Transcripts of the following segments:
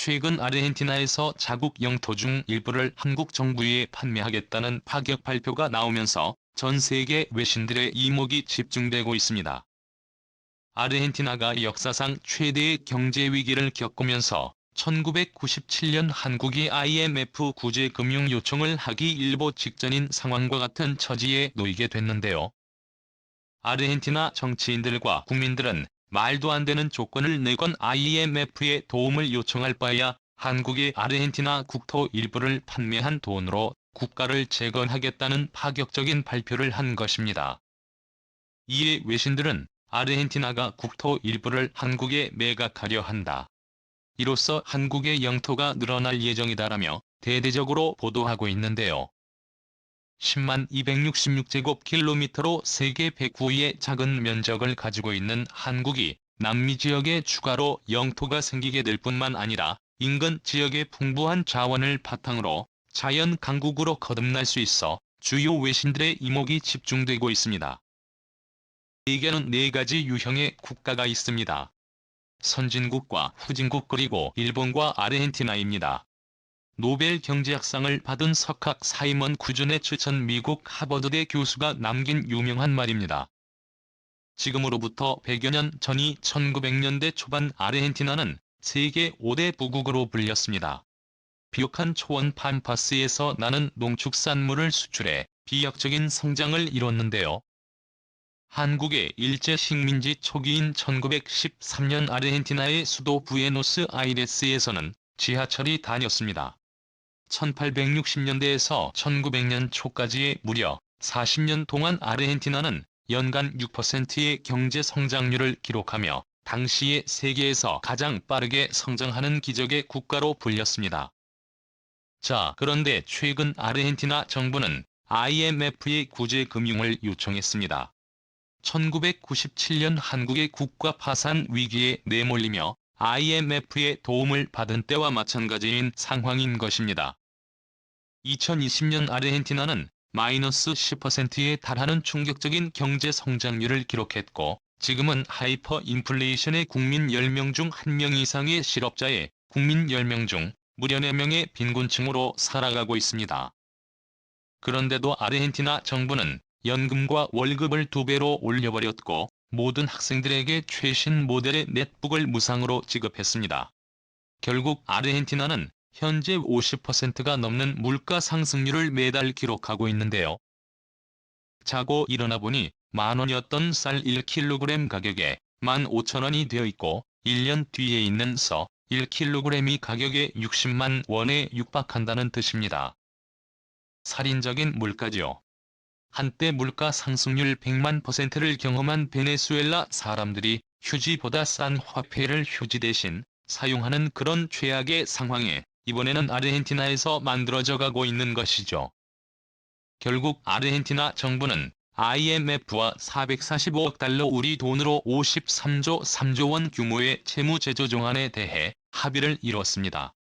최근 아르헨티나에서 자국 영토 중 일부를 한국 정부에 판매하겠다는 파격 발표가 나오면서 전 세계 외신들의 이목이 집중되고 있습니다. 아르헨티나가 역사상 최대의 경제 위기를 겪으면서 1997년 한국이 IMF 구제 금융 요청을 하기 일보 직전인 상황과 같은 처지에 놓이게 됐는데요. 아르헨티나 정치인들과 국민들은 말도 안 되는 조건을 내건 IMF에 도움을 요청할 바에야 한국이 아르헨티나 국토 일부를 판매한 돈으로 국가를 재건하겠다는 파격적인 발표를 한 것입니다. 이에 외신들은 아르헨티나가 국토 일부를 한국에 매각하려 한다. 이로써 한국의 영토가 늘어날 예정이다라며 대대적으로 보도하고 있는데요. 10만 266제곱킬로미터로 세계 109위의 작은 면적을 가지고 있는 한국이 남미 지역에 추가로 영토가 생기게 될 뿐만 아니라 인근 지역의 풍부한 자원을 바탕으로 자연 강국으로 거듭날 수 있어 주요 외신들의 이목이 집중되고 있습니다. 세계는 4가지 유형의 국가가 있습니다. 선진국과 후진국 그리고 일본과 아르헨티나입니다. 노벨 경제학상을 받은 석학 사이먼 쿠준의 추천 미국 하버드대 교수가 남긴 유명한 말입니다. 지금으로부터 100여 년 전이 1900년대 초반 아르헨티나는 세계 5대 부국으로 불렸습니다. 비옥한 초원 팜파스에서 나는 농축산물을 수출해 비약적인 성장을 이뤘는데요. 한국의 일제 식민지 초기인 1913년 아르헨티나의 수도 부에노스아이레스에서는 지하철이 다녔습니다. 1860년대에서 1900년 초까지의 무려 40년 동안 아르헨티나는 연간 6%의 경제 성장률을 기록하며 당시의 세계에서 가장 빠르게 성장하는 기적의 국가로 불렸습니다. 자, 그런데 최근 아르헨티나 정부는 IMF의 구제 금융을 요청했습니다. 1997년 한국의 국가 파산 위기에 내몰리며 IMF의 도움을 받은 때와 마찬가지인 상황인 것입니다. 2020년 아르헨티나는 마이너스 10%에 달하는 충격적인 경제 성장률을 기록했고 지금은 하이퍼 인플레이션의 국민 10명 중 1명 이상의 실업자에 국민 10명 중 무려 4명의 빈곤층으로 살아가고 있습니다. 그런데도 아르헨티나 정부는 연금과 월급을 2배로 올려버렸고 모든 학생들에게 최신 모델의 넷북을 무상으로 지급했습니다. 결국 아르헨티나는 현재 50%가 넘는 물가 상승률을 매달 기록하고 있는데요. 자고 일어나 보니 만원이었던 쌀 1kg 가격에 15,000원이 되어 있고 1년 뒤에 있는 서 1kg이 가격에 60만 원에 육박한다는 뜻입니다. 살인적인 물가지요. 한때 물가 상승률 100만%를 경험한 베네수엘라 사람들이 휴지보다 싼 화폐를 휴지 대신 사용하는 그런 최악의 상황에 이번에는 아르헨티나에서 만들어져 가고 있는 것이죠. 결국 아르헨티나 정부는 IMF와 445억 달러 우리 돈으로 53조 3조 원 규모의 채무제조 정안에 대해 합의를 이뤘습니다.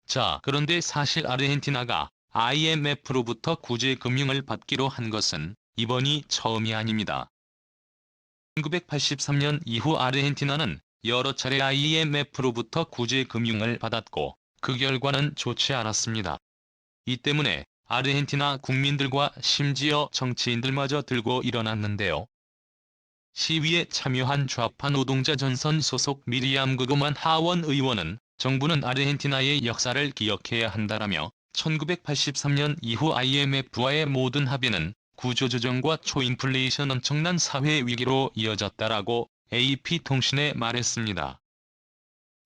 자, 그런데 사실 아르헨티나가 IMF로부터 구제 금융을 받기로 한 것은 이번이 처음이 아닙니다. 1983년 이후 아르헨티나는 여러 차례 IMF로부터 구제 금융을 받았고 그 결과는 좋지 않았습니다. 이 때문에 아르헨티나 국민들과 심지어 정치인들마저 들고 일어났는데요. 시위에 참여한 좌파 노동자 전선 소속 미리암 그그만 하원 의원은 정부는 아르헨티나의 역사를 기억해야 한다라며 1983년 이후 IMF와의 모든 합의는 구조조정과 초인플레이션 엄청난 사회 위기로 이어졌다라고 AP통신에 말했습니다.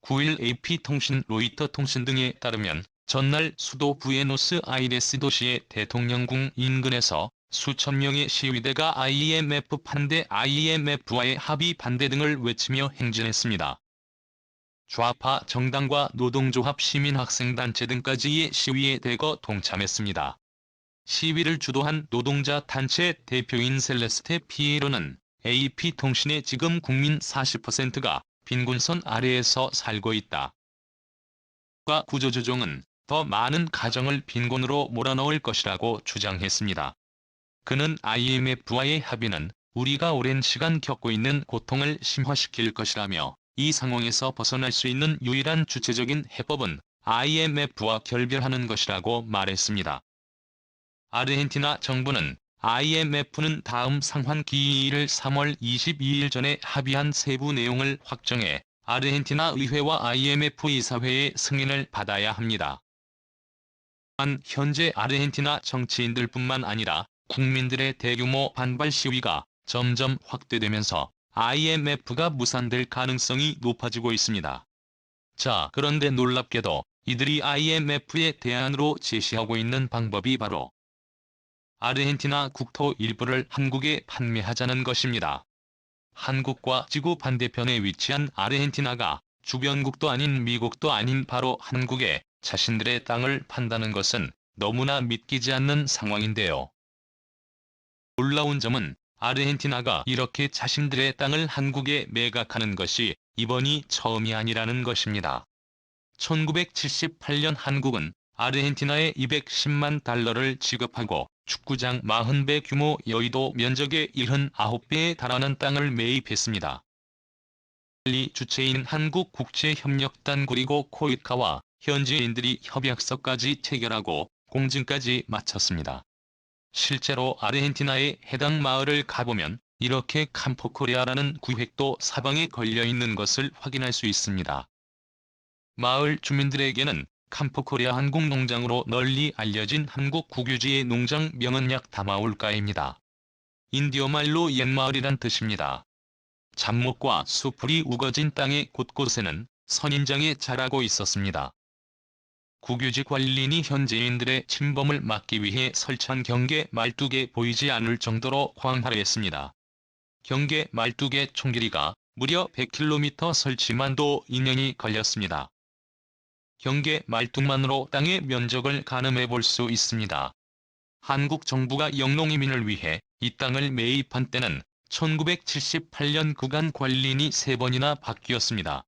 9일 AP통신, 로이터통신 등에 따르면 전날 수도 부에노스아이레스 도시의 대통령궁 인근에서 수천 명의 시위대가 IMF 반대, IMF와의 합의 반대 등을 외치며 행진했습니다. 좌파 정당과 노동조합, 시민학생단체 등까지의 시위에 대거 동참했습니다. 시위를 주도한 노동자 단체 대표인 셀레스테 피에로는 AP통신에 지금 국민 40%가 빈곤선 아래에서 살고 있다. 구조조정은 더 많은 가정을 빈곤으로 몰아넣을 것이라고 주장했습니다. 그는 IMF와의 합의는 우리가 오랜 시간 겪고 있는 고통을 심화시킬 것이라며 이 상황에서 벗어날 수 있는 유일한 주체적인 해법은 IMF와 결별하는 것이라고 말했습니다. 아르헨티나 정부는 IMF는 다음 상환 기일을 3월 22일 전에 합의한 세부 내용을 확정해 아르헨티나 의회와 IMF 이사회의 승인을 받아야 합니다. 또한 현재 아르헨티나 정치인들뿐만 아니라 국민들의 대규모 반발 시위가 점점 확대되면서 IMF가 무산될 가능성이 높아지고 있습니다. 자, 그런데 놀랍게도 이들이 IMF에 대안으로 제시하고 있는 방법이 바로 아르헨티나 국토 일부를 한국에 판매하자는 것입니다. 한국과 지구 반대편에 위치한 아르헨티나가 주변국도 아닌 미국도 아닌 바로 한국에 자신들의 땅을 판다는 것은 너무나 믿기지 않는 상황인데요. 놀라운 점은 아르헨티나가 이렇게 자신들의 땅을 한국에 매각하는 것이 이번이 처음이 아니라는 것입니다. 1978년 한국은 아르헨티나에 210만 달러를 지급하고 축구장 40배 규모 여의도 면적의 79배에 달하는 땅을 매입했습니다. 관리 주체인 한국국제협력단 그리고 코이카와 현지인들이 협약서까지 체결하고 공증까지 마쳤습니다. 실제로 아르헨티나의 해당 마을을 가보면 이렇게 캠포코리아라는 구획도 사방에 걸려있는 것을 확인할 수 있습니다. 마을 주민들에게는 캠포코리아 한국농장으로 널리 알려진 한국 국유지의 농장명은 약 다마울가입니다. 인디어 말로 옛마을이란 뜻입니다. 잡목과 수풀이 우거진 땅의 곳곳에는 선인장이 자라고 있었습니다. 국유지 관리인이 현지인들의 침범을 막기 위해 설치한 경계 말뚝에 보이지 않을 정도로 광활했습니다. 경계 말뚝의 총길이가 무려 100km 설치만도 2년이 걸렸습니다. 경계 말뚝만으로 땅의 면적을 가늠해 볼 수 있습니다. 한국 정부가 영농이민을 위해 이 땅을 매입한 때는 1978년 구간 관리인이 3번이나 바뀌었습니다.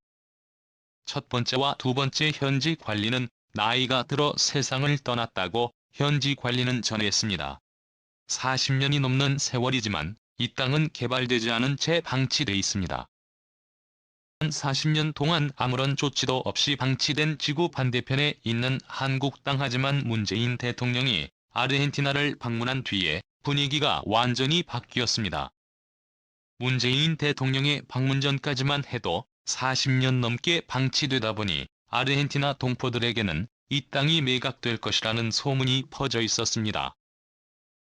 첫 번째와 두 번째 현지 관리는 나이가 들어 세상을 떠났다고 현지 관리는 전했습니다. 40년이 넘는 세월이지만 이 땅은 개발되지 않은 채 방치돼 있습니다. 40년 동안 아무런 조치도 없이 방치된 지구 반대편에 있는 한국 땅. 하지만 문재인 대통령이 아르헨티나를 방문한 뒤에 분위기가 완전히 바뀌었습니다. 문재인 대통령의 방문 전까지만 해도 40년 넘게 방치되다 보니 아르헨티나 동포들에게는 이 땅이 매각될 것이라는 소문이 퍼져 있었습니다.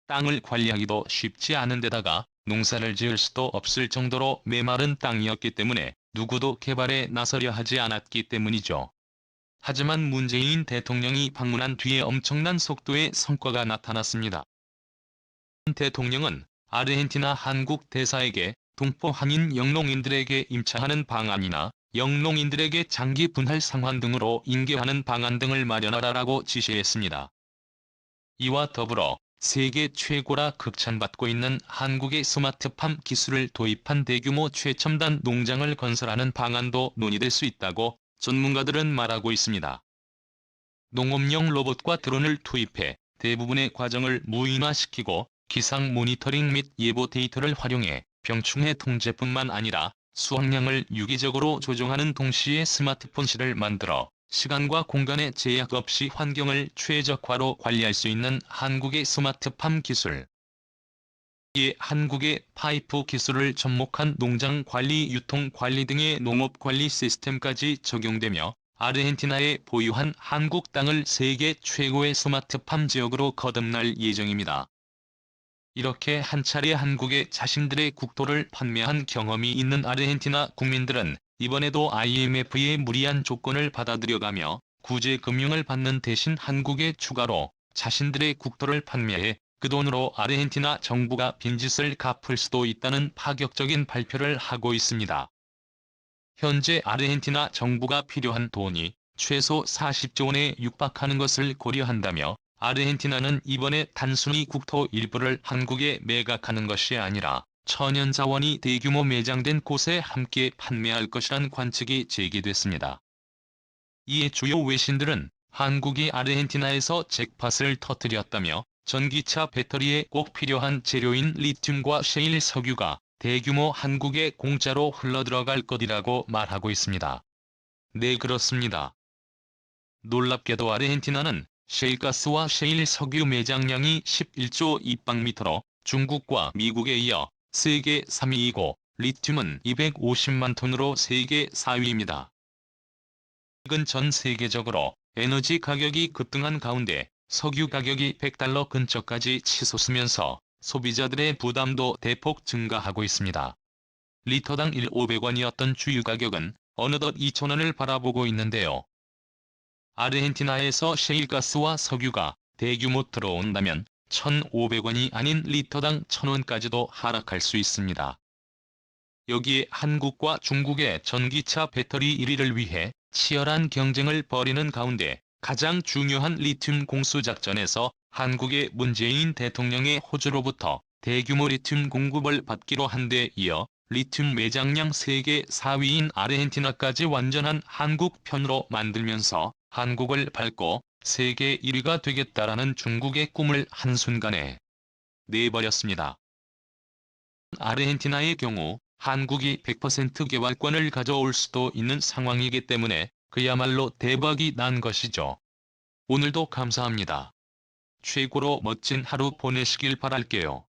땅을 관리하기도 쉽지 않은 데다가 농사를 지을 수도 없을 정도로 메마른 땅이었기 때문에 누구도 개발에 나서려 하지 않았기 때문이죠. 하지만 문재인 대통령이 방문한 뒤에 엄청난 속도의 성과가 나타났습니다. 대통령은 아르헨티나 한국 대사에게 동포 한인 영농인들에게 임차하는 방안이나 영농인들에게 장기 분할 상환 등으로 인계하는 방안 등을 마련하라고 지시했습니다. 이와 더불어 세계 최고라 극찬받고 있는 한국의 스마트팜 기술을 도입한 대규모 최첨단 농장을 건설하는 방안도 논의될 수 있다고 전문가들은 말하고 있습니다. 농업용 로봇과 드론을 투입해 대부분의 과정을 무인화시키고 기상 모니터링 및 예보 데이터를 활용해 병충해 통제뿐만 아니라 수확량을 유기적으로 조정하는 동시에 스마트폰실을 만들어 시간과 공간의 제약 없이 환경을 최적화로 관리할 수 있는 한국의 스마트팜 기술. 이에 한국의 파이프 기술을 접목한 농장 관리, 유통 관리 등의 농업 관리 시스템까지 적용되며 아르헨티나에 보유한 한국 땅을 세계 최고의 스마트팜 지역으로 거듭날 예정입니다. 이렇게 한 차례 한국에 자신들의 국토를 판매한 경험이 있는 아르헨티나 국민들은 이번에도 IMF의 무리한 조건을 받아들여가며 구제 금융을 받는 대신 한국에 추가로 자신들의 국토를 판매해 그 돈으로 아르헨티나 정부가 빈짓을 갚을 수도 있다는 파격적인 발표를 하고 있습니다. 현재 아르헨티나 정부가 필요한 돈이 최소 40조 원에 육박하는 것을 고려한다며 아르헨티나는 이번에 단순히 국토 일부를 한국에 매각하는 것이 아니라 천연자원이 대규모 매장된 곳에 함께 판매할 것이란 관측이 제기됐습니다. 이에 주요 외신들은 한국이 아르헨티나에서 잭팟을 터뜨렸다며 전기차 배터리에 꼭 필요한 재료인 리튬과 셰일 석유가 대규모 한국에 공짜로 흘러들어갈 것이라고 말하고 있습니다. 네, 그렇습니다. 놀랍게도 아르헨티나는 셰일가스와 셰일 석유 매장량이 11조 입방미터로 중국과 미국에 이어 세계 3위이고 리튬은 250만 톤으로 세계 4위입니다. 최근 전 세계적으로 에너지 가격이 급등한 가운데 석유 가격이 $100 근처까지 치솟으면서 소비자들의 부담도 대폭 증가하고 있습니다. 리터당 1,500원이었던 주유 가격은 어느덧 2,000원을 바라보고 있는데요. 아르헨티나에서 셰일가스와 석유가 대규모 들어온다면 1,500원이 아닌 리터당 1,000원까지도 하락할 수 있습니다. 여기에 한국과 중국의 전기차 배터리 1위를 위해 치열한 경쟁을 벌이는 가운데 가장 중요한 리튬 공수작전에서 한국의 문재인 대통령의 호주로부터 대규모 리튬 공급을 받기로 한 데 이어 리튬 매장량 세계 4위인 아르헨티나까지 완전한 한국 편으로 만들면서 한국을 밟고 세계 1위가 되겠다라는 중국의 꿈을 한순간에 내버렸습니다. 아르헨티나의 경우 한국이 100% 개발권을 가져올 수도 있는 상황이기 때문에 그야말로 대박이 난 것이죠. 오늘도 감사합니다. 최고로 멋진 하루 보내시길 바랄게요.